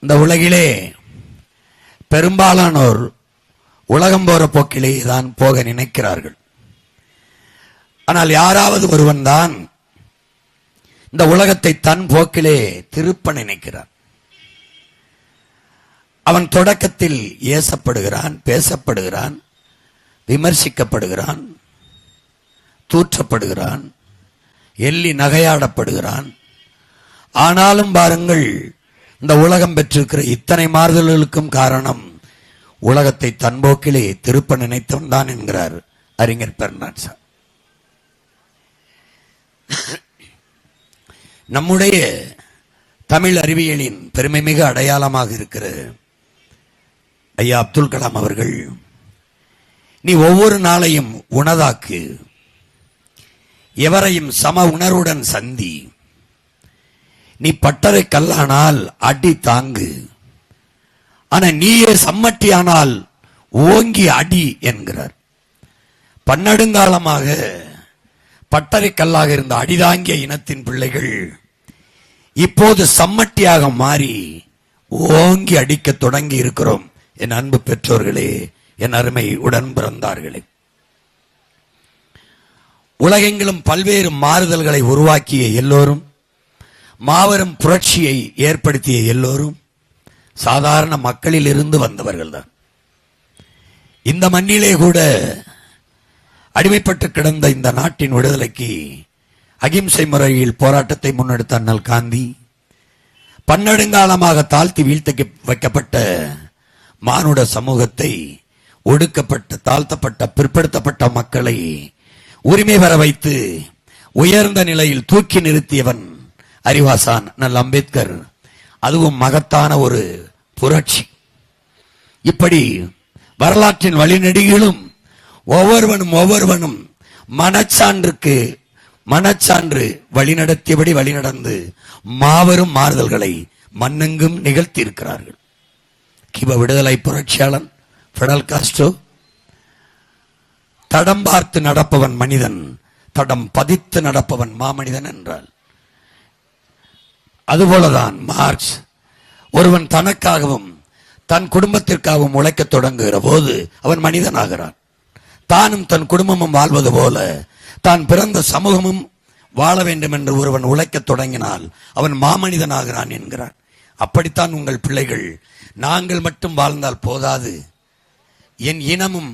இந்த உலகிலே பெரும்பாலானோர் உலகம் போற போக்கிலே தான் போக நினைக்கிறார்கள். ஆனால் யாராவது ஒருவன் தான் இந்த உலகத்தை தன் போக்கிலே திருப்ப நினைக்கிறான். அவன் தொடக்கத்தில் ஏசப்படுகிறான், பேசப்படுகிறான், விமர்சிக்கப்படுகிறான், தூற்றப்படுகிறான், எள்ளி நகையாடப்படுகிறான். ஆனாலும் பாருங்கள், இந்த உலகம் பெற்றிருக்கிற இத்தனை மாறுதல்களுக்கும் காரணம் உலகத்தை தன்போக்கிலே திருப்ப நினைத்தவன் தான் என்கிறார் அறிஞர் பெர்னாட் ஷா. நம்முடைய தமிழ் அறிவியலின் பெருமைமிகு அடையாளமாக இருக்கிற ஐயா அப்துல் கலாம் அவர்கள், நீ ஒவ்வொரு நாளையும் உனதாக்கு, எவரையும் சம உணர்வுடன் சந்தி, நீ பட்டறை கல்லானால் அடி தாங்கு, ஆனா நீயே சம்மட்டியானால் ஓங்கி அடி என்கிறார். பன்னெடுங்காலமாக பட்டறை கல்லாக இருந்த அடிதாங்கிய இனத்தின் பிள்ளைகள் இப்போது சம்மட்டியாக மாறி ஓங்கி அடிக்க தொடங்கி இருக்கிறோம். என் அன்பு பெற்றோர்களே, என் அருமை உடன் பிறந்தார்களே, உலகெங்கிலும் பல்வேறு மாறுதல்களை உருவாக்கிய எல்லோரும், மாபெரும் புரட்சியை ஏற்படுத்திய எல்லோரும் சாதாரண மக்களில் இருந்து வந்தவர்கள் தான். இந்த மண்ணிலே கூட அடிமைப்பட்டு கிடந்த இந்த நாட்டின் விடுதலைக்கு அகிம்சை முறையில் போராட்டத்தை முன்னெடுத்த அண்ணல் காந்தி, பன்னெடுங்காலமாக தாழ்த்தி வீழ்த்தி வைக்கப்பட்ட மானுட சமூகத்தை, ஒடுக்கப்பட்ட, தாழ்த்தப்பட்ட, பிற்படுத்தப்பட்ட மக்களை உரிமை பெற வைத்து உயர்ந்த நிலையில் தூக்கி நிறுத்தியவன் அறிவாசான் அண்ணல் அம்பேத்கர். அதுவும் மகத்தான ஒரு புரட்சி. இப்படி வரலாற்றின் வழிநெடுகிலும் ஒவ்வொருவனும் மனச்சான்று வழிநடத்தியபடி வழிநடந்து மாபெரும் மாறுதல்களை மண்ணெங்கும் நிகழ்த்தி இருக்கிறார்கள். கிப விடுதலை புரட்சியாளன் பிடல் காஸ்ட்ரோ, தடம் பார்த்து நடப்பவன் மனிதன், தடம் பதித்து நடப்பவன் மாமனிதன் என்றால், அதுபோலதான் மார்க்ஸ், ஒருவன் தனக்காகவும் தன் குடும்பத்திற்காகவும் உழைக்க தொடங்குகிற போது அவன் மனிதனாகிறான். தானும் தன் குடும்பமும் வாழ்வது போல தான் பிறந்த சமூகமும் வாழ வேண்டும் என்று ஒருவன் உழைக்க தொடங்கினால் அவன் மாமனிதனாகிறான் என்கிறான். அப்படித்தான் உங்கள் பிள்ளைகள், நாங்கள் மட்டும் வாழ்ந்தால் போதாது, என் இனமும்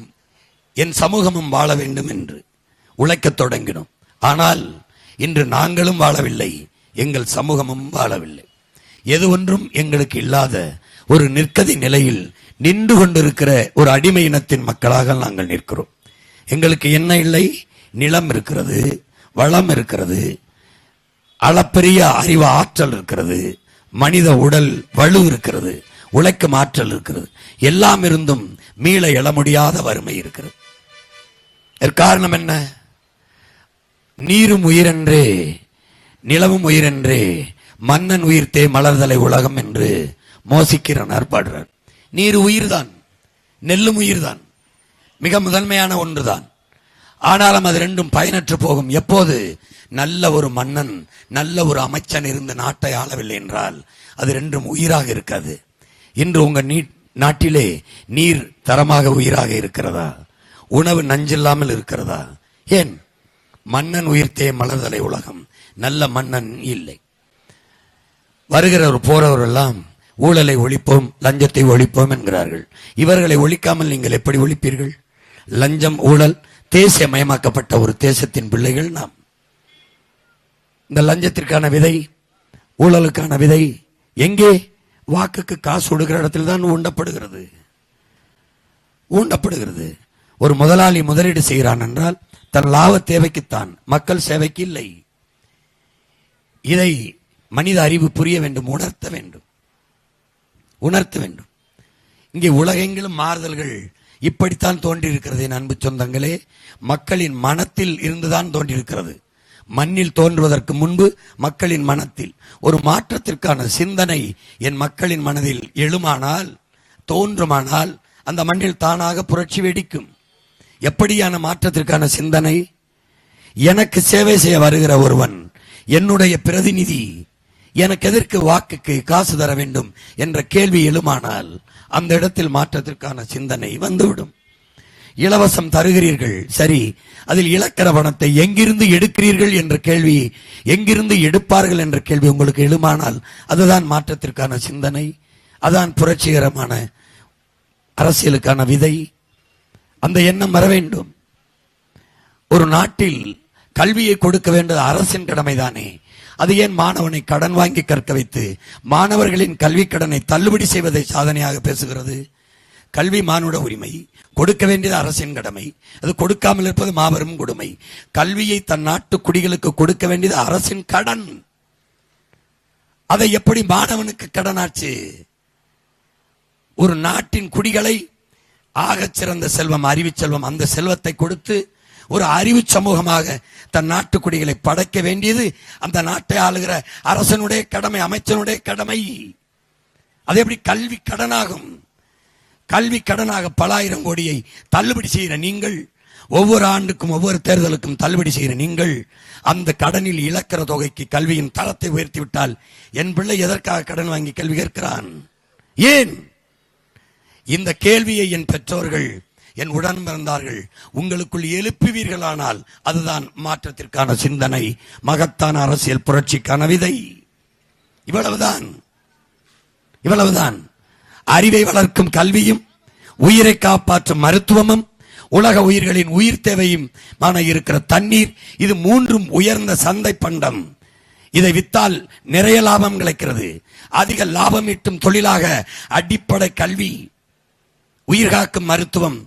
என் சமூகமும் வாழ வேண்டும் என்று உழைக்க தொடங்கினோம். ஆனால் இன்று நாங்களும் வாழவில்லை, எங்கள் சமூகமும் வாழவில்லை. எது ஒன்றும் எங்களுக்கு இல்லாத ஒரு நிற்கதி நிலையில் நின்று கொண்டிருக்கிற ஒரு அடிமை இனத்தின் மக்களாக நாங்கள் நிற்கிறோம். எங்களுக்கு என்ன இல்லை? நிலம் இருக்கிறது, வளம் இருக்கிறது, அளப்பெரிய அறிவு ஆற்றல் இருக்கிறது, மனித உடல் வலு இருக்கிறது, உழைக்கும் ஆற்றல் இருக்கிறது. எல்லாம் இருந்தும் மீள எழ முடியாத வறுமை இருக்கிறது. காரணம் என்ன? நீரும் உயிரென்றே, நிலவும் உயிரென்றே, மன்னன் உயிர்த்தே மலர்தலை உலகம் என்று மோசிக்கிறனர் பாடுறார். நீர் உயிர்தான், நெல்லும் உயிர்தான், மிக முதன்மையான ஒன்றுதான். ஆனாலும் அது ரெண்டும் பயனற்று போகும். எப்போது நல்ல ஒரு மன்னன், நல்ல ஒரு அமைச்சன் இருந்து நாட்டை ஆளவில்லை என்றால் அது ரெண்டும் உயிராக இருக்காது. இன்று உங்க நாட்டிலே நீர் தரமாக உயிராக இருக்கிறதா? உணவு நஞ்சில்லாமல் இருக்கிறதா? ஏன்? மன்னன் உயிர்த்தே மலர்தலை உலகம், நல்ல மன்னன் இல்லை. வருகிறவர் போறவர் எல்லாம் ஊழலை ஒழிப்போம், லஞ்சத்தை ஒழிப்போம் என்கிறார்கள். இவர்களை ஒழிக்காமல் நீங்கள் எப்படி ஒழிப்பீர்கள்? லஞ்சம், ஊழல் தேசியமயமாக்கப்பட்ட ஒரு தேசத்தின் பிள்ளைகள் நாம். இந்த லஞ்சத்திற்கான விதை, ஊழலுக்கான விதை எங்கே? வாக்குக்கு காசு கொடுக்கிற இடத்தில் தான் ஊண்டப்படுகிறது. ஒரு முதலாளி முதலீடு செய்கிறான் என்றால் தன் லாப தேவைக்குத்தான், மக்கள் சேவைக்கு இல்லை. இதை மனித அறிவு புரிய வேண்டும், உணர்த்த வேண்டும். இங்கே உலகெங்கிலும் மாறுதல்கள் இப்படித்தான் தோன்றியிருக்கிறது. என் அன்பு சொந்தங்களே, மக்களின் மனத்தில் இருந்துதான் தோன்றியிருக்கிறது. மண்ணில் தோன்றுவதற்கு முன்பு மக்களின் மனத்தில் ஒரு மாற்றத்திற்கான சிந்தனை என் மக்களின் மனதில் எழுமானால், தோன்றுமானால் அந்த மண்ணில் தானாக புரட்சி வெடிக்கும். எப்படியான மாற்றத்திற்கான சிந்தனை? எனக்கு சேவை செய்ய வருகிற ஒருவன் என்னுடைய பிரதிநிதி, எனக்கு எதற்கு வாக்குக்கு காசு தர வேண்டும் என்ற கேள்வி எழுமானால் அந்த இடத்தில் மாற்றத்திற்கான சிந்தனை வந்துவிடும். இலவசம் தருகிறீர்கள், சரி, அதில் இழக்கிற பணத்தை எங்கிருந்து எடுக்கிறீர்கள் என்ற கேள்வி, எங்கிருந்து எடுப்பார்கள் என்ற கேள்வி உங்களுக்கு எழுமானால் அதுதான் மாற்றத்திற்கான சிந்தனை, அதான் புரட்சிகரமான அரசியலுக்கான விதை. அந்த எண்ணம் வர வேண்டும். ஒரு நாட்டில் கல்வியை கொடுக்க வேண்டியது அரசின் கடமைதானே. அது ஏன் மாணவனை கடன் வாங்கி கற்க வைத்து மாணவர்களின் கல்வி கடனை தள்ளுபடி செய்வதை சாதனையாக பேசுகிறது? கல்வி மானுட உரிமை, கொடுக்க வேண்டியது அரசின் கடமை, அது கொடுக்காமல் இருப்பது மாபெரும் கொடுமை. கல்வியை தன் நாட்டு குடிகளுக்கு கொடுக்க வேண்டியது அரசின் கடன். அதை எப்படி மாணவனுக்கு கடனாச்சு? ஒரு நாட்டின் குடிகளை ஆகச் சிறந்த செல்வம் அறிவு செல்வம், அந்த செல்வத்தை கொடுத்து ஒரு அறிவு சமூகமாக தன் நாட்டு குடிகளை படைக்க வேண்டியது அந்த நாட்டை ஆளுகிற அரசனுடைய கடமை, அமைச்சனுடைய கடமை. அது எப்படி கல்வி கடனாகும்? கல்வி கடனாக பல ஆயிரம் கோடியை தள்ளுபடி செய்கிற நீங்கள், ஒவ்வொரு ஆண்டுக்கும் ஒவ்வொரு தேர்தலுக்கும் தள்ளுபடி செய்கிற நீங்கள், அந்த கடனில் இழக்கிற தொகைக்கு கல்வியின் தரத்தை உயர்த்தி விட்டால் என் பிள்ளை எதற்காக கடன் வாங்கி கல்வி கேட்கிறான்? ஏன்? இந்த கேள்வியை என் பெற்றோர்கள், என் உடன் பிறந்தார்கள் உங்களுக்குள் எழுப்புவீர்களானால் அதுதான் மாற்றத்திற்கான சிந்தனை, மகத்தான அரசியல் புரட்சிக்கான விதை. இவ்வளவுதான், இவ்வளவுதான். அறிவை வளர்க்கும் கல்வியும், உயிரை காப்பாற்றும் மருத்துவமும், உலக உயிர்களின் உயிர் தேவையும் இருக்கிற தண்ணீர், இது மூன்றும் உயர்ந்த சந்தை பண்டம். இதை வித்தால் நிறைய லாபம் கிடைக்கிறது. அதிக லாபம் ஈட்டும் தொழிலாக அடிப்படை கல்வி, உயிர் காக்கும் மருத்துவம்,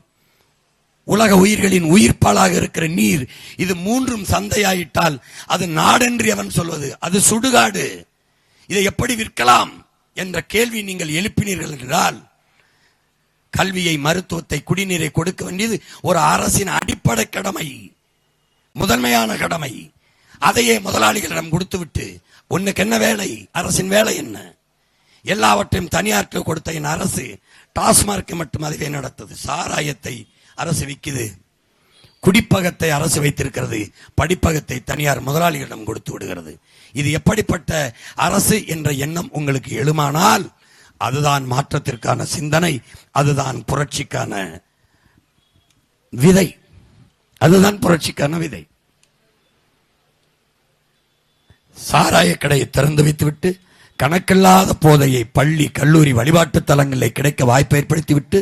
உலக உயிர்களின் உயிர்ப்பாலாக இருக்கிற நீர், இது மூன்றும் சந்தையாயிட்டால் அது நாடென்று அவன் சொல்வது அது சுடுகாடு. இதை எப்படி விற்கலாம் என்ற கேள்வி நீங்கள் எழுப்பினீர்கள் என்றால், கல்வியை, மருத்துவத்தை, குடிநீரை கொடுக்க வேண்டியது ஒரு அரசின் அடிப்படை கடமை, முதன்மையான கடமை. அதையே முதலாளிகளிடம் கொடுத்துவிட்டு உனக்கு என்ன வேலை? அரசின் வேலை என்ன? எல்லாவற்றையும் தனியாருக்கு கொடுத்த என் அரசு டாஸ்மார்க்கை மட்டும் அதுவே நடத்தது. சாராயத்தை அரசு விற்குது, குடிப்பகத்தை அரசு வைத்திருக்கிறது, படிப்பகத்தை தனியார் முதலாளிகளிடம் கொடுத்து விடுகிறது. இது எப்படிப்பட்ட அரசு என்ற எண்ணம் உங்களுக்கு எழுமானால் அதுதான் மாற்றத்திற்கான சிந்தனை, அதுதான் புரட்சிக்கான விதை, அதுதான் புரட்சிக்கான விதை. சாராய கடையை திறந்து வைத்துவிட்டு கணக்கில்லாத போதையை பள்ளி, கல்லூரி, வழிபாட்டு தலங்களில் கிடைக்க வாய்ப்பை ஏற்படுத்திவிட்டு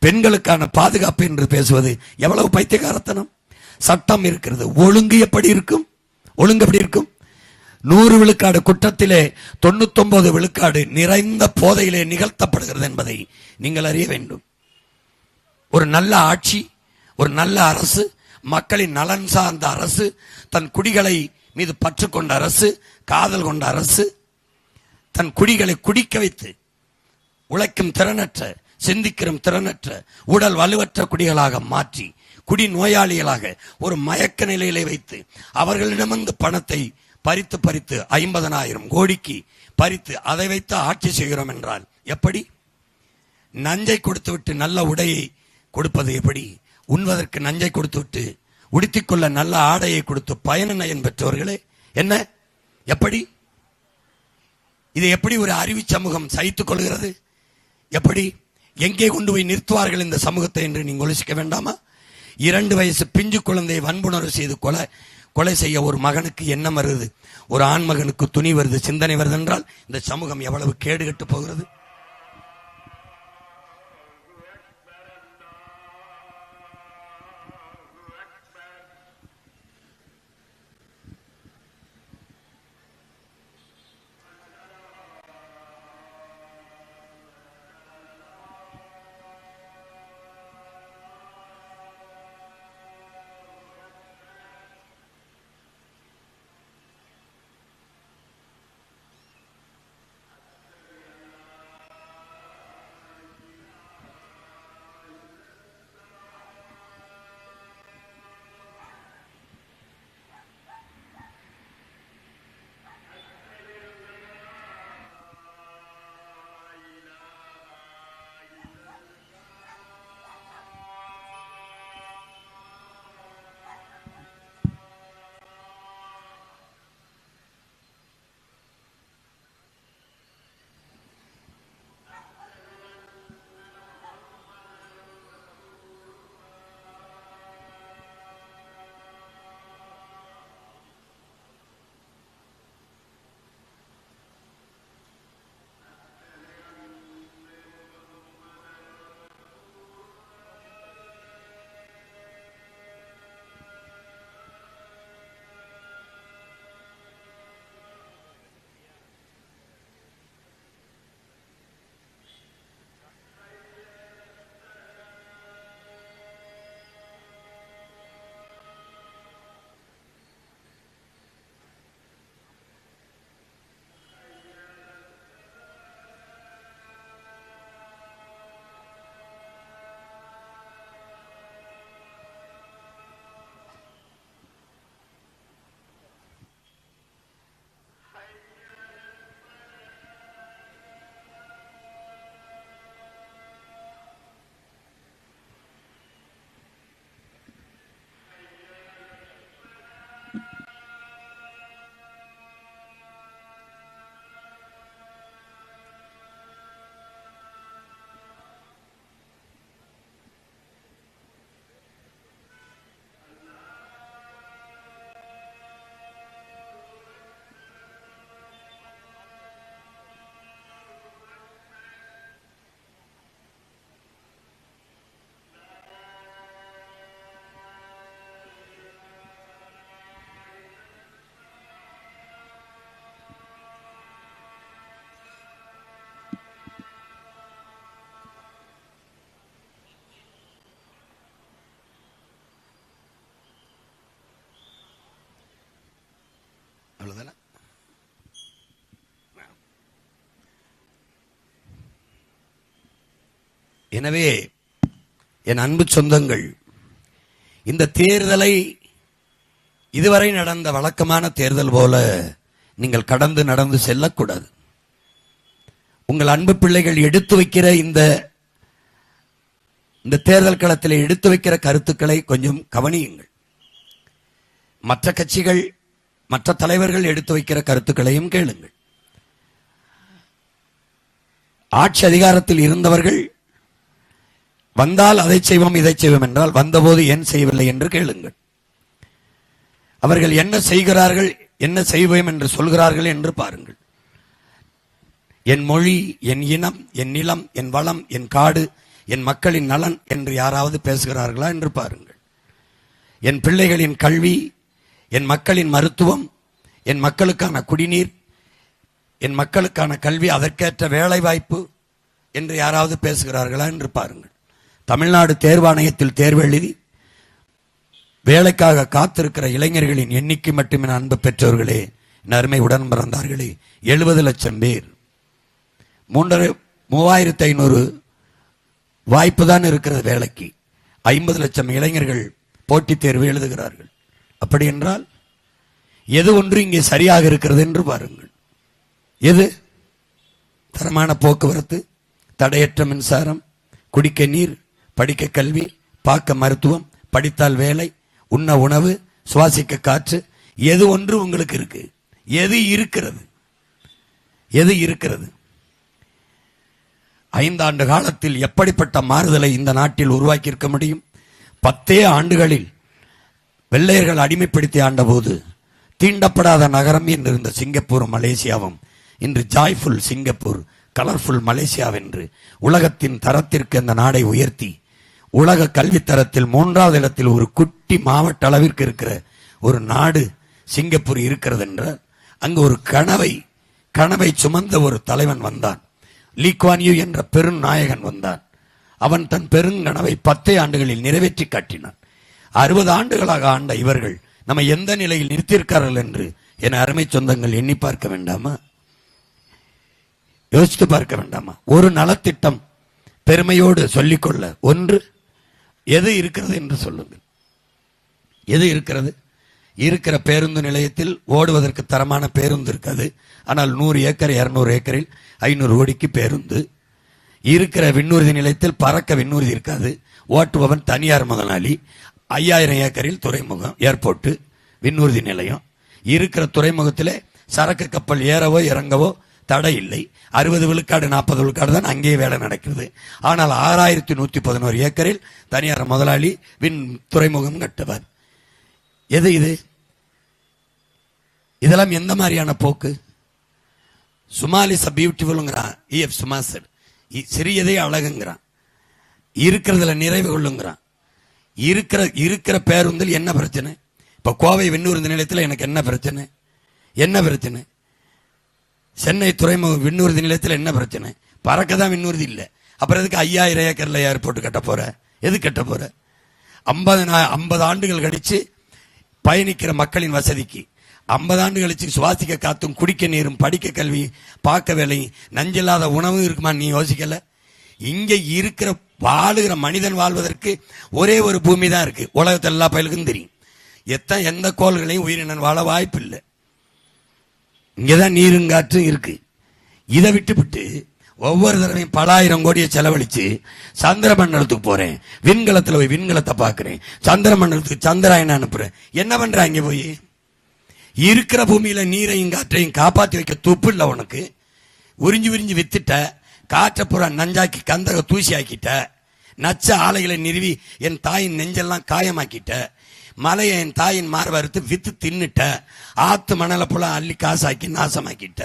பெண்களுக்கான பாதுகாப்பு என்று பேசுவது எவ்வளவு பைத்தியகாரத்தனம். சட்டம் இருக்கிறது, ஒழுங்கு எப்படி இருக்கும்? ஒழுங்கு எப்படி இருக்கும்? 100 விழுக்காடு குற்றத்திலே 99 விழுக்காடு நிறைந்த போதையிலே நிகழ்த்தப்படுகிறது என்பதை நீங்கள் அறிய வேண்டும். ஒரு நல்ல ஆட்சி, ஒரு நல்ல அரசு, மக்களின் நலன் சார்ந்த அரசு, தன் குடிகளை மீது பற்று கொண்ட அரசு, காதல் கொண்ட அரசு, தன் குடிகளை குடிக்க வைத்து உழைக்கும் திறனற்ற, சிந்திக்கும் திறனற்ற, உடல் வலுவற்ற குடிகளாக மாற்றி குடி நோயாளிகளாக ஒரு மயக்க நிலையிலே வைத்து அவர்களிடமிருந்து பணத்தை பறித்து 50,000 கோடிக்கு பறித்து அதை வைத்து ஆட்சி செய்கிறோம் என்றால் எப்படி? நஞ்சை கொடுத்து விட்டு நல்ல உடையை கொடுப்பது எப்படி? உண்வதற்கு நஞ்சை கொடுத்து விட்டு உடுத்திக்கொள்ள நல்ல ஆடையை கொடுத்து பயனயன் பெற்றவர்களே என்ன? எப்படி? இதை எப்படி ஒரு அறிவு சமூகம் சகித்துக் கொள்கிறது? எப்படி? எங்கே கொண்டு போய் நிறுத்துவார்கள் இந்த சமூகத்தை என்று நீங்கள் யோசிக்க வேண்டாமா? 2 வயசு பிஞ்சு குழந்தையை வன்புணர்வு செய்து கொலை செய்ய ஒரு மகனுக்கு எண்ணம் வருது, ஒரு ஆண் மகனுக்கு துணி வருது, சிந்தனை வருது என்றால் இந்த சமூகம் எவ்வளவு கேடுகட்டு போகிறது? எனவே என் அன்பு சொந்தங்கள், இந்த தேர்தலை இதுவரை நடந்த வழக்கமான தேர்தல் போல நீங்கள் கடந்து நடந்து செல்லக்கூடாது. உங்கள் அன்பு பிள்ளைகள் எடுத்து வைக்கிற இந்த தேர்தல் களத்தில் எடுத்து வைக்கிற கருத்துக்களை கொஞ்சம் கவனியுங்கள். மற்ற கட்சிகள், மற்ற தலைவர்கள் எடுத்து வைக்கிற கருத்துக்களையும் கேளுங்கள். ஆட்சி அதிகாரத்தில் இருந்தவர்கள் வந்தால் அதை செய்வோம் இதை செய்வோம் என்றால் வந்தபோது ஏன் செய்யவில்லை என்று கேளுங்கள். அவர்கள் என்ன செய்கிறார்கள், என்ன செய்வோம் என்று சொல்கிறார்கள் என்று பாருங்கள். என் மொழி, என் இனம், என் நிலம், என் வளம், என் காடு, என் மக்களின் நலன் என்று யாராவது பேசுகிறார்களா என்று பாருங்கள். என் பிள்ளைகளின் கல்வி, என் மக்களின் மருத்துவம், என் மக்களுக்கான குடிநீர், என் மக்களுக்கான கல்வி, அதற்கேற்ற வேலை வாய்ப்பு என்று யாராவது பேசுகிறார்களா என்று பாருங்கள். தமிழ்நாடு தேர்வாணையத்தில் தேர்வு எழுதி வேலைக்காக காத்திருக்கிற இளைஞர்களின் எண்ணிக்கை மட்டுமே, அன்பு பெற்றோர்களே, அருமை உடன் பிறந்தார்களே, 70 லட்சம் பேர். 3500 வாய்ப்பு தான் இருக்கிறது வேலைக்கு. 50 லட்சம் இளைஞர்கள் போட்டித் தேர்வு எழுதுகிறார்கள். அப்படி என்றால் எது ஒன்று இங்கே சரியாக இருக்கிறது என்று பாருங்கள். எது? தரமான போக்குவரத்து, தடையற்ற மின்சாரம், குடிக்க நீர், படிக்க கல்வி, பார்க்க மருத்துவம், படித்தால் வேலை, உண்ண உணவு, சுவாசிக்க காற்று, எது ஒன்று உங்களுக்கு இருக்கு? எது இருக்கிறது? எது இருக்கிறது? 5 ஆண்டு காலத்தில் எப்படிப்பட்ட மாறுதலை இந்த நாட்டில் உருவாக்கி இருக்க முடியும்? 10 ஆண்டுகளில் வெள்ளையர்கள் அடிமைப்படுத்தி ஆண்ட போது தீண்டப்படாத நகரம் என்று இருந்த சிங்கப்பூரும் மலேசியாவும் இன்று ஜாய்ஃபுல் சிங்கப்பூர், கலர்ஃபுல் மலேசியா என்று உலகத்தின் தரத்திற்கு அந்த நாடை உயர்த்தி உலக கல்வி தரத்தில் 3வது இடத்தில் ஒரு குட்டி மாவட்ட அளவிற்கு இருக்கிற ஒரு நாடு சிங்கப்பூர் இருக்கிறது என்றால் அங்கு ஒரு கனவை சுமந்த ஒரு தலைவன் வந்தான். லீ குவான் யூ என்ற பெருநாயகன் வந்தான். அவன் தன் பெருங்கனவை 10 ஆண்டுகளில் நிறைவேற்றி காட்டினான். 60 ஆண்டுகளாக ஆண்ட இவர்கள் நம்ம எந்த நிலையில் நிறுத்தியிருக்கார்கள் என்று என் அருமை சொந்தங்கள் எண்ணி பார்க்க வேண்டாமா? யோசித்து பார்க்க வேண்டாமா? ஒரு நலத்திட்டம் பெருமையோடு சொல்லிக்கொள்ள ஒன்று எது இருக்கிறது என்று சொல்லுங்கள். எது இருக்கிறது? இருக்கிற பேருந்து நிலையத்தில் ஓடுவதற்கு தரமான பேருந்து இருக்காது. ஆனால் 100 ஏக்கர் 200 ஏக்கரில் 500 கோடிக்கு பேருந்து இருக்கிற. விண்ணூர்தி நிலையத்தில் பறக்க விண்ணூர்தி இருக்காது. ஓட்டுபவன் தனியார் முதலாளி. 5000 ஏக்கரில் துறைமுகம், ஏர்போர்ட், விண்ணூர்தி நிலையம் இருக்கிற. துறைமுகத்திலே சரக்கு கப்பல் ஏறவோ இறங்கவோ தடை இல்லை. 60 விழுக்காடு 40 விழுக்காடு தான் அங்கேயே வேலை நடக்கிறது. ஆனால் 6111 ஏக்கரில் தனியார் முதலாளி துறைமுகம் கட்டுவார். எது இது? இதெல்லாம் எந்த மாதிரியான போக்கு? சுமாலிஸ் பியூட்டிஃபுல்ங்கிறான் EF சுமாசர். சிறியதே அழகுங்கிறான். இருக்கிறதுல நிறைவு கொள்ளுங்கிறான். இருக்கிற பேருந்தில் என்ன பிரச்சனை? இப்ப கோவை விண்ணூர்தி நிலையத்தில் எனக்கு என்ன பிரச்சனை? என்ன பிரச்சனை? சென்னை துறைமுக விண்ணூர்தி நிலையத்தில் என்ன பிரச்சனை? பறக்கதான் விண்ணூர்தி இல்லை. அப்புறம் எதுக்கு 5000 ஏக்கர்ல ஏர்போர்ட் கட்ட போற? எது கட்ட போற? 50 ஆண்டுகள் கழிச்சு பயணிக்கிற மக்களின் வசதிக்கு, 50 ஆண்டு கழிச்சு சுவாசிக்க காத்தும், குடிக்க நீரும், படிக்க கல்வி, பார்க்க வேலை, நஞ்சில்லாத உணவும் இருக்குமா? நீ யோசிக்கல? இங்க இருக்கிற வாழுகிற மனிதன் வாழ்வதற்கு ஒரே ஒரு பூமி தான் இருக்கு. உலகத்தில் எல்லா பயலுக்கும் தெரியும். எந்த கோள்களையும் உயிரினன் வாழ வாய்ப்பு இல்லை. இங்கதான் நீருங்காற்றும் இருக்கு. இதை விட்டு ஒவ்வொரு தடவையும் பல ஆயிரம் கோடியை செலவழிச்சு சந்திர மண்டலத்துக்கு போறேன், விண்கலத்துல போய் விண்கலத்தை பாக்குறேன், சந்திர மண்டலத்துக்கு சந்திராயன அனுப்புறேன். என்ன பண்ற? அங்க போய் இருக்கிற பூமியில நீரையும் காற்றையும் காப்பாத்தி வைக்க துப்பு இல்லை உனக்கு. உறிஞ்சு வித்துட்ட. காற்றை பூரா நஞ்சாக்கி கந்தக தூசி ஆக்கிட்ட. நச்ச ஆலைகளை நிறுவி என் தாயின் நெஞ்செல்லாம் காயமாக்கிட்ட. மலையை என் தாயின் மார்வறுத்து வித்து தின்னுட்ட. ஆத்து மணலை போல அள்ளி காசாக்கி நாசமாக்கிட்ட.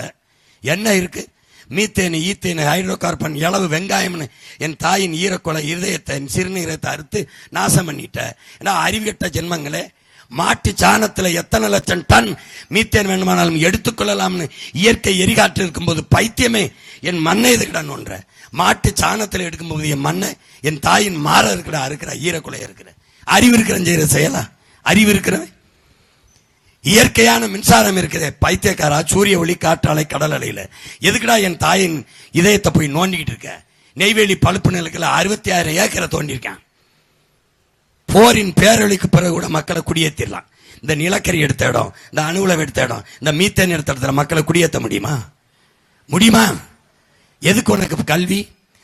என்ன இருக்கு? மீத்தேனு, ஈத்தேனு, ஹைட்ரோ கார்பன், இளவு வெங்காயம்னு என் தாயின் ஈரக்கொலை இருதயத்தை, சிறுநீரத்தை அறுத்து நாசம் பண்ணிட்ட. ஏன்னா அறிவுகட்ட ஜென்மங்களே, மாட்டு சாணத்துல எத்தனை லட்சம் டன் மீத்தேன் வேணுமானாலும் எடுத்துக்கொள்ளலாம்னு இயற்கை எரிகாற்று இருக்கும்போது பைத்தியமே என் மண்ணை எதுக்கிடான்னு ஒன்ற. மாட்டு சாணத்துல எடுக்கும்போது என் மண்ணை, என் தாயின் மாற இருக்கிற ஈரக்குலை இருக்கிற அறிவு இருக்கிறவன் செய்யற செயலா? அறிவு இருக்கிறவன் இயற்கையான மின்சாரம் இருக்கிற பைத்தியக்காரா, சூரிய ஒளி, காற்றாலை, கடல் அலையில எதுக்குடா என் தாயின் இதயத்தை போய் நோண்டிக்கிட்டு இருக்க? நெய்வேலி பழுப்பு நிலத்தில் 66 ஏக்கரை தோண்டியிருக்கான். போரின் பேரொழிக்கு பிறகு கூட மக்களை குடியேற்றிடலாம். இந்த நிலக்கரி எடுத்த இடம், இந்த அணுகுளம் எடுத்த இடம், இந்த மீத்தேன் எடுத்த இடத்துல மக்களை குடியேற்ற முடியுமா? எதுக்கு உனக்கு கல்வி,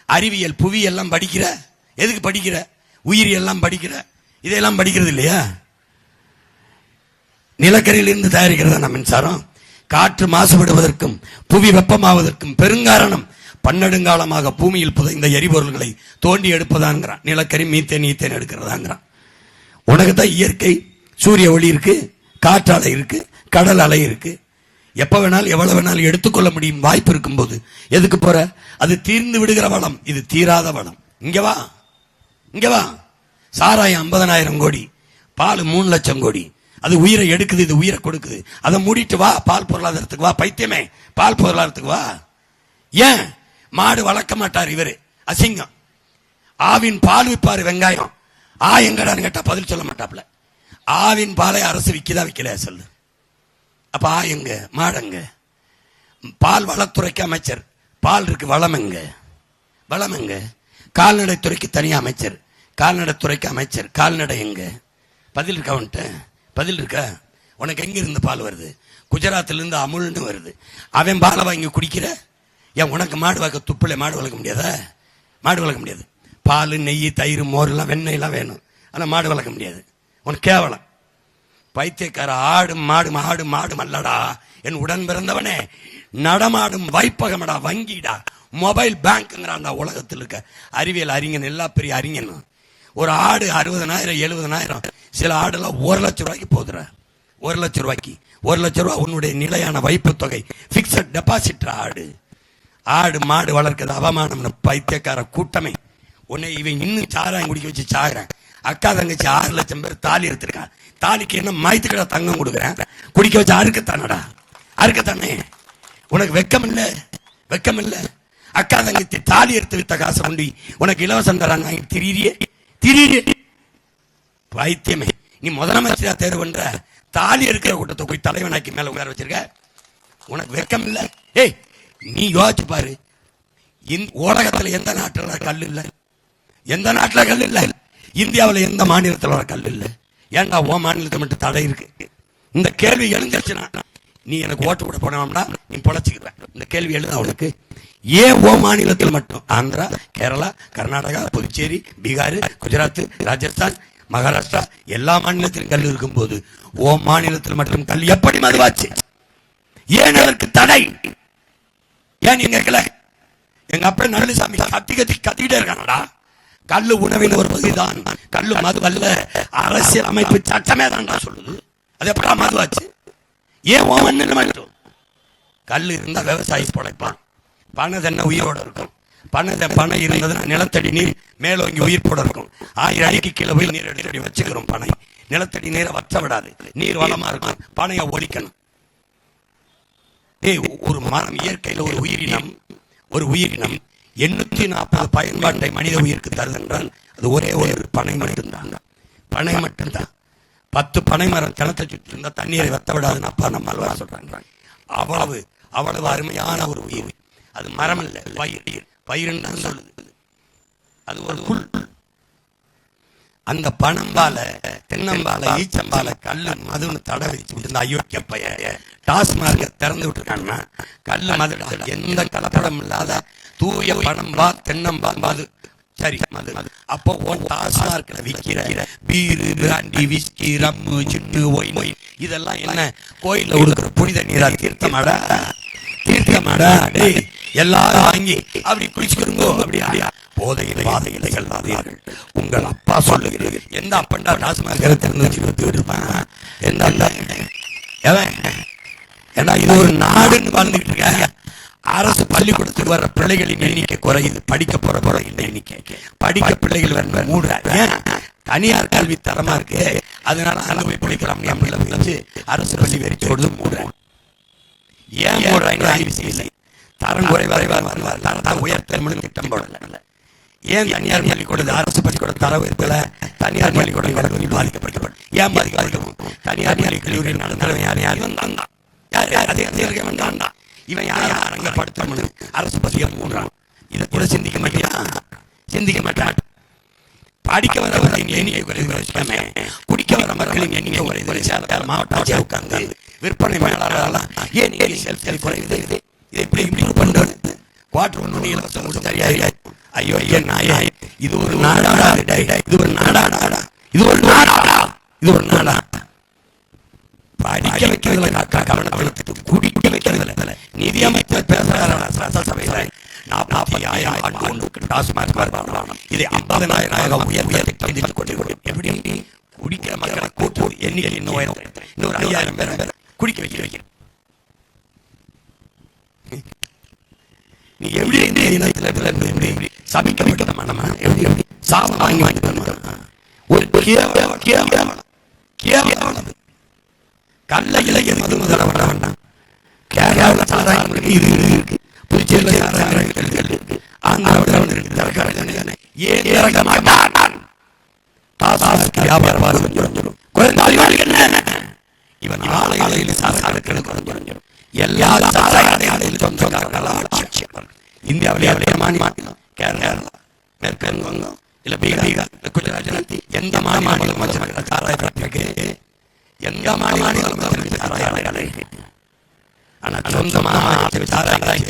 அறிவியல், புவி எல்லாம் படிக்கிற? எதுக்கு படிக்கிற? உயிரி எல்லாம் படிக்கிற? இதெல்லாம் படிக்கிறது இல்லையா? நிலக்கரியிலிருந்து தயாரிக்கிறதா மின்சாரம். காற்று மாசுபடுவதற்கும் புவி வெப்பமாவதற்கும் பெருங்காரணம் பன்னெடுங்காலமாக பூமியில் புதைந்த எரிபொருள்களை தோண்டி எடுப்பதாங்கிறான். நிலக்கரி, மீத்தேன், ஈத்தேன் எடுக்கிறதாங்கிறான். உனக்கு தான் இயற்கை, சூரிய ஒளி இருக்கு, காற்றாலை இருக்கு, கடல் அலை இருக்கு. எப்ப வேணாலும் எவ்வளவு வேணாலும் எடுத்துக்கொள்ள முடியும் வாய்ப்பு இருக்கும் போது எதுக்கு போற? அது தீர்ந்து விடுகிற வளம், இது தீராத வளம். இங்க வா. சாராயம் 50,000 கோடி, பால் 3 லட்சம் கோடி. அது உயிரை எடுக்குது, இது உயிரை கொடுக்குது. அதை மூடிட்டு வா பால் பொருளாதாரத்துக்கு வா. பைத்தியமே, பால் பொருளாதாரத்துக்கு வா. ஏன்? மாடு வளர்க்க மாட்டார் இவரு, அசிங்கம். ஆவின் பால் விற்பாரு, வெங்காயம். எங்கடான்னு கேட்டா பதில் சொல்ல மாட்டாப்ல. ஆவின் பாலை அரசு விற்கதா விற்கலையா சொல்லு. அப்ப எங்க? மாடங்க. பால் வளத்துறைக்கு அமைச்சர், பால் இருக்கு, வளம் எங்க? கால்நடை துறைக்கு தனியா அமைச்சர், கால்நடை துறைக்கு அமைச்சர், கால்நடை எங்க? பதில் இருக்கா உன்ட்ட? பதில் இருக்கா? உனக்கு எங்க இருந்து பால் வருது? குஜராத்ல இருந்து அமுல்னு வருது. அவன் பாலை வாங்கி குடிக்கிற? ஏன் உனக்கு மாடு வளர்க்க துப்புல மாடு வளர்க்க முடியாதா? மாடு வளர்க்க முடியாது. பால், நெய், தயிர், மோர் எல்லாம், வெண்ணெய் எல்லாம் வேணும். ஆனா மாடு வளர்க்க முடியாது. உனக்கு கேவலம். பைத்தியக்கார. ஆடு மாடு மல்லடா என் உடன் பிறந்தவனே. நடமாடும் வைப்பகமடா, வங்கிடா, மொபைல் பேங்க்ங்கிறான்டா உலகத்தில் இருக்க அறிவியல் அறிஞன், எல்லா பெரிய அறிஞனும். ஒரு ஆடு 60,000 70,000, சில ஆடுலாம் 1 லட்சம் ரூபாய்க்கு போதுற. 1 லட்சம் ரூபாய்க்கு. 1 லட்சம் ரூபாய் உன்னுடைய நிலையான வைப்பு தொகை, பிக்சட் டெபாசிட். ஆடு மாடு வளர்க்கிறது அவமானம். பைத்தியக்கார கூட்டமே. உன்னை இவன் இன்னும் சாராயம் குடிக்க வச்சு சாகுறேன். அக்கா தங்கச்சி 6 லட்சம் பேர் தாலி எடுத்திருக்கான். தாலிக்கு என்ன மயத்துக்கடா தங்கம் கொடுக்குறேன்? குடிக்க வச்சு அறுக்கத்தானே. உனக்கு வெக்கம் இல்ல? அக்கா தங்கச்சி தாலி எடுத்து வித்த காசை கொண்டு உனக்கு இலவசம் தராங்க, திடீரிய பைத்தியமே. நீ முதலமைச்சரா தேர்வு பண்ற, தாலி இருக்கிற கூட்டத்தை போய் தலைவனாக்கி மேல உட்கார வச்சிருக்க. உனக்கு வெக்கம் இல்ல? ஏய், நீ யோசிச்சு பாரு. உலகத்துல எந்த நாட்டுல கல் இல்ல? இந்தியாவில் எந்த மாநிலத்தில் கல் இல்ல? ஏன்டா உன் மாநிலத்தில் மட்டும் தடை இருக்கு? இந்த கேள்வி எழுந்துருச்சுன்னா நீ எனக்கு ஓட்டு கூட போனோம்னா நீ பொழைச்சிக்குவேன். இந்த கேள்வி எழுத அவனுக்கு. ஏன் ஓ மாநிலத்தில் மட்டும்? ஆந்திரா, கேரளா, கர்நாடகா, புதுச்சேரி, பீகார், குஜராத், ராஜஸ்தான், மகாராஷ்டிரா எல்லா மாநிலத்திலும் கல் இருக்கும் போது ஓ மாநிலத்தில் மட்டும் கல் எப்படி மதுவாச்சு? ஏன் அதற்கு தடை? ஏன் நீங்க கேட்கல? எங்க அப்பா நல்லசாமி கத்திக்கிட்டே இருக்கானடா. கல்லு உணவின் ஒரு பகுதிதான், கல்லு மது அல்ல, அரசியல் அமைப்பு சட்டமே தான்டா சொல்லுது. அது எப்படா மதுவாச்சு? ஏன் ஓ மண்ணில் மட்டும்? கல்லு இருந்தா விவசாயி பொழைப்பான். பணம் என்ன உயிரோட இருக்கும். பணம் இருந்ததுன்னா நிலத்தடி நீர் மேலோங்கி உயிர் போட இருக்கும். 1000 அடிக்கு கீழே போய் நீர் அடி வச்சுக்கிறோம். பனை நிலத்தடி நீரை வற்ற விடாது, நீர் வளமா இருக்கும். பனையை ஒழிக்கணும். ஒரு மரம், இயற்கையில ஒரு உயிரினம் 840 பயன்பாட்டை மனித உயிருக்கு தருது என்றால் அது ஒரே ஒரு பனை மட்டும்தான். 10 பனை மரம் கிணத்தை சுற்றி இருந்தா தண்ணீரை வத்த விடாதுன்னு அப்பா நம்ம சொல்றாங்க. அவ்வளவு அருமையான ஒரு உயிர். அது மரம் இல்ல, பயிர்ன்னு தான் சொல்லுது. அது ஒரு புல். அந்த பனம்பால, தென்னம்பால, ஈச்சம்பால கல்லு மதுன்னு தடை வச்சு விட்டு அயோக்கிய பைய டாஸ்மாக திறந்து விட்டுருக்காங்கன்னா கல்லு மது, எந்த கலப்படம் இல்லாத தூய பனம்பால், தென்னம்பால் மது. சரி, மது. அப்போ டாஸ்மார்க்ல விற்கிற பீரு, பிராண்டி, விஸ்கி, ரம்மு, சின்னு, ஒய் இதெல்லாம் என்ன கோயில்ல கொடுக்குற புனித நீரா? தீர்த்தமாடா? எல்லாரும் வாங்கி அப்படி குளிச்சுக்கிறோங்கோ. அப்படியா? போதையிலை செல்லாதீர்கள். உங்கள் அப்பா சொல்லுகிறது. எந்த அப்பண்டா டாஸ்மாக் திறந்து வச்சு விட்டுருப்பான்? ஏன்னா இது ஒரு நாடுன்னு வாழ்ந்துகிட்டு இருக்க. அரசு பள்ளிக்கூடத்துக்கு வர்ற பிள்ளைகளின் எண்ணிக்கை குறையுது. படிக்க போற எண்ணிக்கை, படிக்க பிள்ளைகள் வர மூடுறாங்க. தனியார் கல்வி தரமா இருக்கு, அதனால அங்க போய் படிக்கலாம் வச்சு அரசு பள்ளி வெறிச்சோடு மூடுறாங்க. ஏன் மூடுறாங்க? ஆய்வு செய்யலை. தரம் குறைவாக தரத்தை உயர்த்தல் திட்டம் போடல. ஏன் தனியார் பள்ளிக்கூட அரசு பள்ளிக்கூட தரவு இருக்கல? தனியார் பள்ளிக்கூட பாதிக்கப்படும். ஏன் பாதிக்கப்படும்? தனியார் பள்ளி கல்லூரி நடந்தவன் யாரையும் இவன் யாரும் அரங்கப்படுத்த அரசு பள்ளிகள் மூடுறான். இதை கூட சிந்திக்க மாட்டியா? சிந்திக்க மாட்டான். படிக்க வரவர்களின் எண்ணிக்கை குறைவு, குடிக்க வர மக்களின் எண்ணிக்கை குறைவு. சேலத்தில் மாவட்ட ஆட்சியர் உட்கார்ந்து விற்பனை மேலாளர்களாம் ஏன் செல்ஃப் குறையுது, இதை இப்படி இப்படி பண்றது, குவார்டர் ஒன்று இலவசம் சரியா? ஐயோ ஐயோ நாயா, இது ஒரு நாடாடா, இது ஒரு நாடாடா, இது ஒரு நாடாடா, இது ஒரு நாடா. படிக்க வைக்கிறதுல கவனத்தை குடிக்க வைக்கிறதுல நிதி அமைச்சர் பேசுறாரு சபையில 40,000 டாஸ்மாக் வருமானம் இதை 50,000 உயர்த்தி கொண்டு எப்படி குடிக்கிற மக்களை கூட்டு எண்ணிக்கை இன்னொரு 5,000 பேர் குடிக்க வைக்கிறேன். நீ எப்படி இந்த இனத்துல சபிக்கப்பட்ட மனமா எப்படி எப்படி சாபம் வாங்கி ஒரு கேவலம் கல்ல இலைய வேண்டாம். கேரளாவில் சாராயம் இது இருக்கு, புதுச்சேரியில் சாராயம் இருக்கு, ஆந்திராவில் இருக்கு. ஏன் இறங்க மாட்டான்? வியாபாரம் இவன் ஆலையில் சாராயம் குறைஞ்சிடும். எல்லா சாராயம் சொந்தக்காரர்கள் இந்தியாவிலே மாநிலம் கேரளா, மேற்கு வங்கம், இல்ல பீகார், குஜராத், எந்த மாநிலம் சாராயத்துக்கு எந்த மாநிலம் ஆனா சொந்தமாக சாராயம்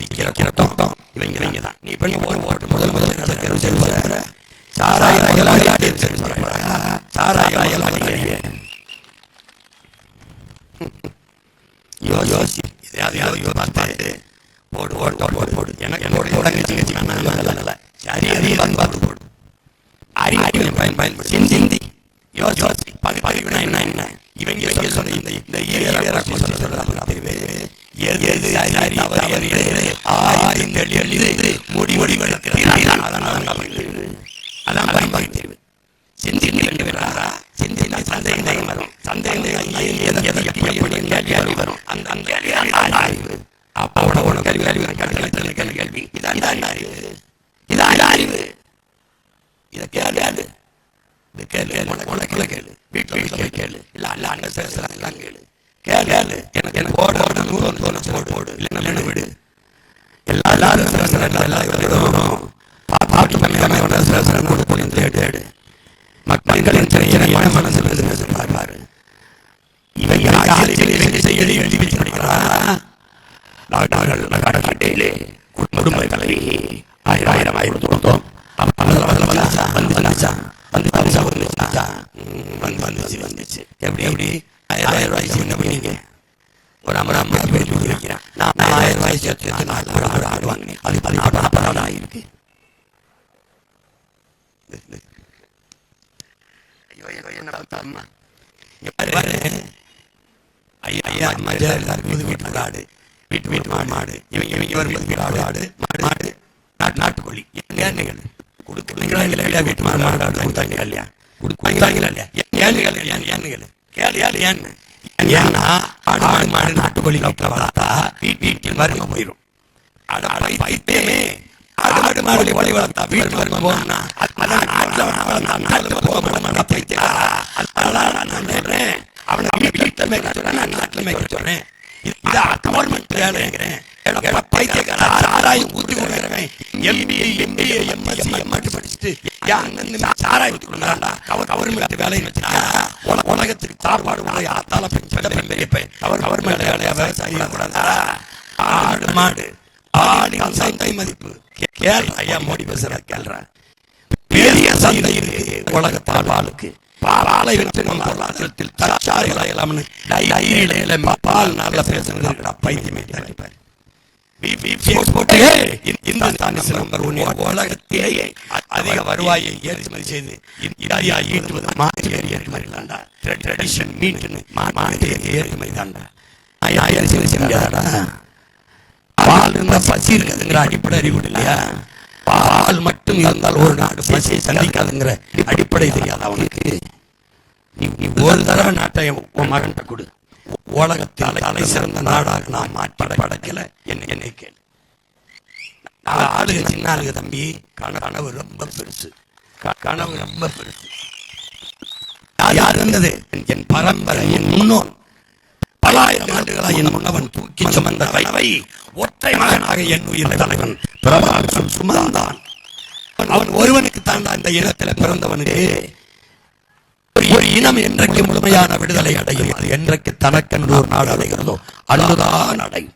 இவங்க தான். நீ பண்ணி ஓட்டு முதல் சாராய யோசி போடு ஓட்டு போடு. எனக்கு என்னோட சரி பார்த்து போடு. அறிவு பயன்படுத்தி சிந்தி யோசி பதிவு என்ன இவங்க சொன்ன இந்த குடும்ப தலைவி 1000 கொடுத்தோம். வந்துச்சு எப்படி எப்படி 1000 ரூபாய் சின்ன ஒரு அம்மா வைக்கிறான். நான் 1000 ரூபாய் சேர்த்து ஆடு வாங்கினேன். அது 40 ஆயிருக்கு. வீட்டு மாடு இவங்க வரும்போது ஆடு மாடு நாட்டுக்கோழி கொடுக்குறாங்க. வீட்டு மாடு கொடுத்தாங்க இல்லையா? கொடுத்தாங்களா இல்லையா? ஏன்னா ஆடு மாடு நாட்டுக்கோழி வளர்த்தா வீட்டில் வறுமை போயிடும். வைத்தேமே ஆடு மாடு வழி வளர்த்தா வீட்டு வறுமை போகணும்னா நாட்டில் போக அவனை வீட்டில் மேய்க்க சொல்றேன், நான் நாட்டில் மேய்க்க சொல்றேன். கவர்மெண்ட் வேலைங்கிறேன். சாராயம் ஊற்றி கொடுக்குறவன் MBA MSc படிச்சுட்டு சாராயம் ஊற்றி கொடுக்குறான்டா. கவர்மெண்ட் வேலையை வச்சுட்டா உலகத்துக்கு சாப்பாடு ஆத்தால கவர்மெண்ட் வேலையா விவசாயம் கூடாதா? ஆடு மாடு ஆடு சந்தை மதிப்பு கேள்றா. மோடி பேசுற கேள்ற. பெரிய சந்தை இருக்கு உலகத்தால் பாலுக்கு. பாலை விட்டு நம்ம பொருளாதாரத்தில் பால் நல்ல பேசுறதுடா பைத்தியமே. உலகத்திலேயே அதிக வருவாயை ஏற்றுமதி செய்து இந்தியா ஈட்டுவது மாதிரி ஏற்றுமதி தாண்டா. ட்ரெடிஷன் மீட்டுன்னு ஏற்றுமதி தாண்டா. பால் இருந்தா பசி இருக்குதுங்கிற அடிப்படை அறிவு இல்லையா? பால் மட்டும் இருந்தால் ஒரு நாடு பசியை சந்திக்காதுங்கிற அடிப்படை தெரியாது அவனுக்கு. நீ ஒரு தடவை நாட்டை உன் மகன்கிட்ட கொடு. உலகத்தில் தலை சிறந்த நாடாக நான் மாற்றி படைக்கல. என்னை கேளு. ஆளுக சின்ன ஆளுக தம்பி. கனவு ரொம்ப பெருசு. கனவு ரொம்ப பெருசு. யார் இருந்தது? என் பரம்பரை, என் முன்னோன். பல ஆயிரம் ஆண்டுகளாக என் முன்னவன் தூக்கி சுமந்த கனவை ஒற்றை மகனாக என் உயிர் தலைவன் பிரபாகரன் சுமந்தான். அவன் ஒருவனுக்கு தாண்டா இந்த இனத்தில் பிறந்தவனுக்கு ஒரு இனம் என்றைக்கு முழுமையான விடுதலை அடையும், அது என்றைக்கு தனக்கென்று ஒரு நாடு அடைகிறதோ அன்றுதான் அடையும்.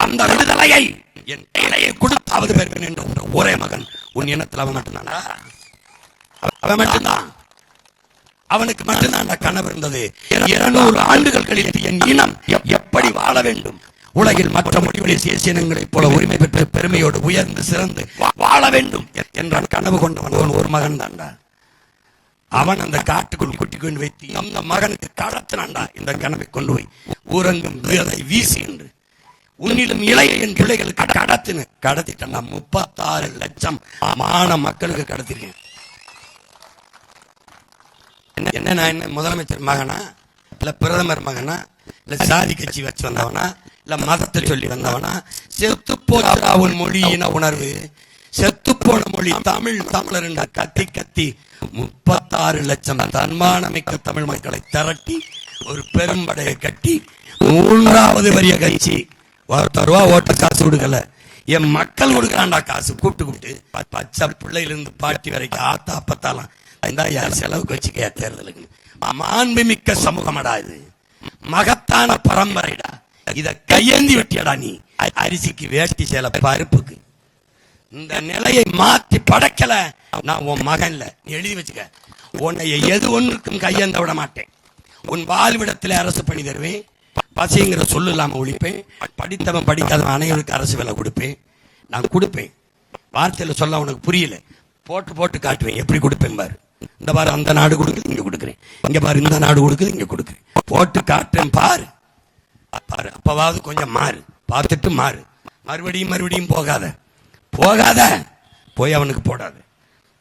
அந்த விடுதலையை என் கையிலேயே கொடுத்தாவது பெறுவேன் என்ற ஒரே மகன் உன் இனத்தில் அவன் மட்டும்தானா? அவன் மட்டும்தான். அவனுக்கு மட்டும்தான் கனவு இருந்தது. 200 ஆண்டுகள் கழித்து என் இனம் எப்படி வாழ வேண்டும், உலகில் மற்ற மொழி தேசிய இனங்களைப் போல உரிமை பெற்று பெருமையோடு உயர்ந்து சிறந்து வாழ வேண்டும் என்ற கனவு கொண்டவன் ஒரு மகன் தான்டா. அவன் அந்த காட்டுக்குள் குட்டி கொண்டு வைத்து அந்த மகனுக்கு கடத்தினான்டா. இந்த கனவை கொண்டு போய் ஊரங்கும் விதை வீசி என்று உன்னிலும் இளைய என் பிள்ளைகளுக்கு கடத்திட்டான். 36 லட்சம் மான மக்களுக்கு கடத்திருக்கேன். என்ன நான் என்ன முதலமைச்சர் மகனா, இல்ல பிரதமர் மகனா, இல்ல சாதி கட்சி வச்சு வந்தவனா, இல்ல மதத்தை சொல்லி வந்தவனா? செத்து போச்சா உன் மொழி இன உணர்வு, செத்து போன மொழி தமிழ். தமிழர் என்ற கத்தி கத்தி 36 லட்சம் தன்மானமிக்க தமிழ் மக்களை திரட்டி ஒரு பெரும்படையை கட்டி 3வது பெரிய கட்சி. 1 ரூபா ஓட்ட காசு கொடுக்கல, என் மக்கள் கொடுக்கலாண்டா காசு. கூப்பிட்டு பச்சை பிள்ளையிலிருந்து பாட்டி வரைக்கும் ஆத்தா அப்பத்தாலாம் யார் செலவுக்கு வச்சுக்கையா தேர்தலுக்கு. மாண்புமிக்க சமூகமடா இது, மகத்தான பரம்பரைடா. இத கையேந்தி வெட்டியடா நீ. அரிசிக்கு வேட்டி சேல பருப்புக்கு இந்த நிலையை மாற்றி படைக்கல. நான் உன் மகன் இல்ல, நீ எழுதி வச்சுக்க. உன்னை எது ஒன்றுக்கும் கையேந்த விட மாட்டேன். உன் வாழ்விடத்தில் அரசு பணி தருவேன், பசிங்கிற சொல்லு இல்லாம ஒழிப்பேன், படித்தவன் படிக்காதவன் அனைவருக்கு அரசு வேலை கொடுப்பேன். நான் கொடுப்பேன், வார்த்தையில சொல்ல உனக்கு புரியல, போட்டு போட்டு காட்டுவேன் எப்படி கொடுப்பேன் பாரு. இந்த பாரு அந்த நாடு கொடுக்குது இங்க கொடுக்குறேன், இங்க பாரு இந்த நாடு கொடுக்குது இங்க கொடுக்குறேன், போட்டு காட்டுறேன் பாரு. பாரு அப்பவாவது கொஞ்சம் மாறு, பார்த்துட்டு மாறு. மறுபடியும் போகாத போய் அவனுக்கு போடாத.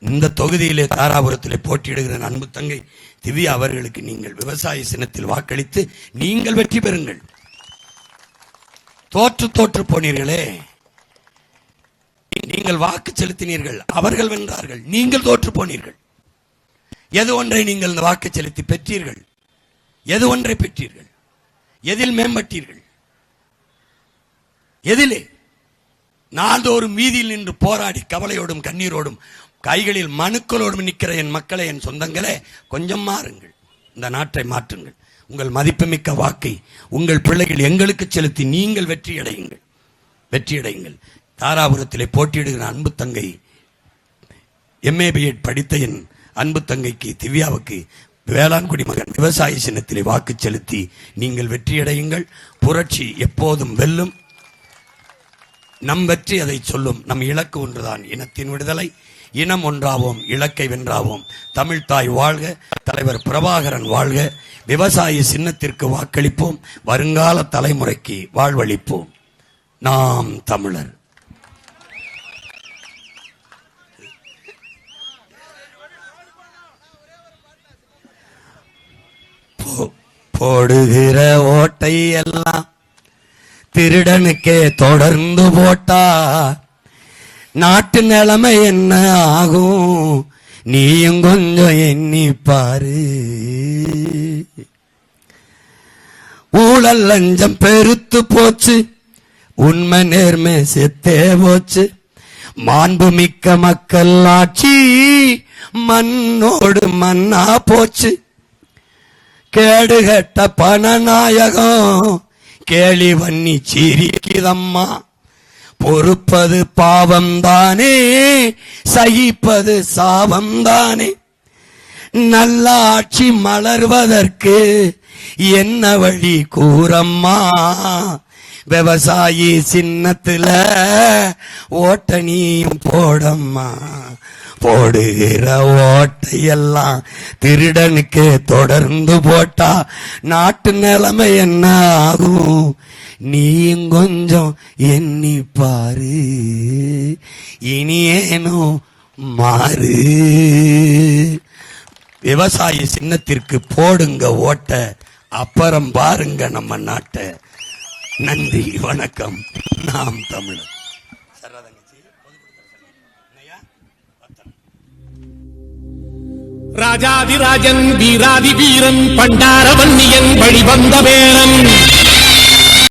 இந்த தொகுதியிலே தாராபுரத்திலே போட்டியிடுகிற அன்பு தங்கை திவ்யா அவர்களுக்கு நீங்கள் விவசாய சின்னத்தில் வாக்களித்து நீங்கள் வெற்றி பெறுங்கள். தோற்று போனீர்களே, நீங்கள் வாக்கு செலுத்தினீர்கள், அவர்கள் வென்றார்கள், நீங்கள் தோற்று போனீர்கள். எது ஒன்றை நீங்கள் இந்த வாக்கு செலுத்தி பெற்றீர்கள்? எது ஒன்றை பெற்றீர்கள்? எதில் மேம்பட்டீர்கள்? எதிலே? நாள்தோறும் வீதியில் நின்று போராடி கவலையோடும் கண்ணீரோடும் கைகளில் மனுக்களோடும் நிற்கிற என் மக்களை, என் சொந்தங்களே, கொஞ்சம் மாறுங்கள், இந்த நாட்டை மாற்றுங்கள். உங்கள் மதிப்புமிக்க வாக்கை உங்கள் பிள்ளைகள் எங்களுக்கு செலுத்தி நீங்கள் வெற்றியடையுங்கள். தாராபுரத்திலே போட்டியிடுகிற அன்பு தங்கை MA BEd படித்த என் அன்பு தங்கைக்கு திவ்யாவுக்கு வேளாண்குடி மகன் விவசாய சின்னத்திலே வாக்கு செலுத்தி நீங்கள் வெற்றியடையுங்கள். புரட்சி எப்போதும் வெல்லும். நம் வெற்றி அதை சொல்லும். நம் இலக்கு ஒன்றுதான், இனத்தின் விடுதலை. இனம் ஒன்றாவோம், இலக்கை வென்றாவோம். தமிழ்தாய் வாழ்க, தலைவர் பிரபாகரன் வாழ்க. விவசாய சின்னத்திற்கு வாக்களிப்போம், வருங்கால தலைமுறைக்கு வாழ்வளிப்போம். நாம் தமிழர். போடுகிற ஓட்டை எல்லாம் திருடனுக்கே தொடர்ந்து போட்டா நாட்டு நிலைமை என்ன ஆகும், நீயும் கொஞ்சம் எண்ணி பாரு. ஊழல் லஞ்சம் பெருத்து போச்சு, உண்மை நேர்மை செத்தே போச்சு. மாண்புமிக்க மக்கள் ஆட்சி மண்ணோடு மண்ணா போச்சு. கேடுகட்ட பணநாயகம் கேலி வன்னி சிரிக்குதம்மா. பொறுப்பது பாவம் தானே, சகிப்பது சாபம் தானே. நல்ல ஆட்சி மலர்வதற்கு என்ன வழி கூறம்மா. விவசாயி சின்னத்துல ஓட்டணியும் போடம்மா. போடுகிற ஓட்டையெல்லாம் திருடனுக்கு தொடர்ந்து போட்டா நாட்டு நிலைமை என்ன ஆகும், நீயும் கொஞ்சம் எண்ணி பாரு. இனியேனோ மாறு. விவசாய சின்னத்திற்கு போடுங்க ஓட்ட, அப்புறம் பாருங்க நம்ம நாட்டை. நன்றி, வணக்கம். நாம் தமிழர். ராஜாதிராஜன் வீராதி வீரன் பண்டார வன்னியன் வழிவந்த பேரன்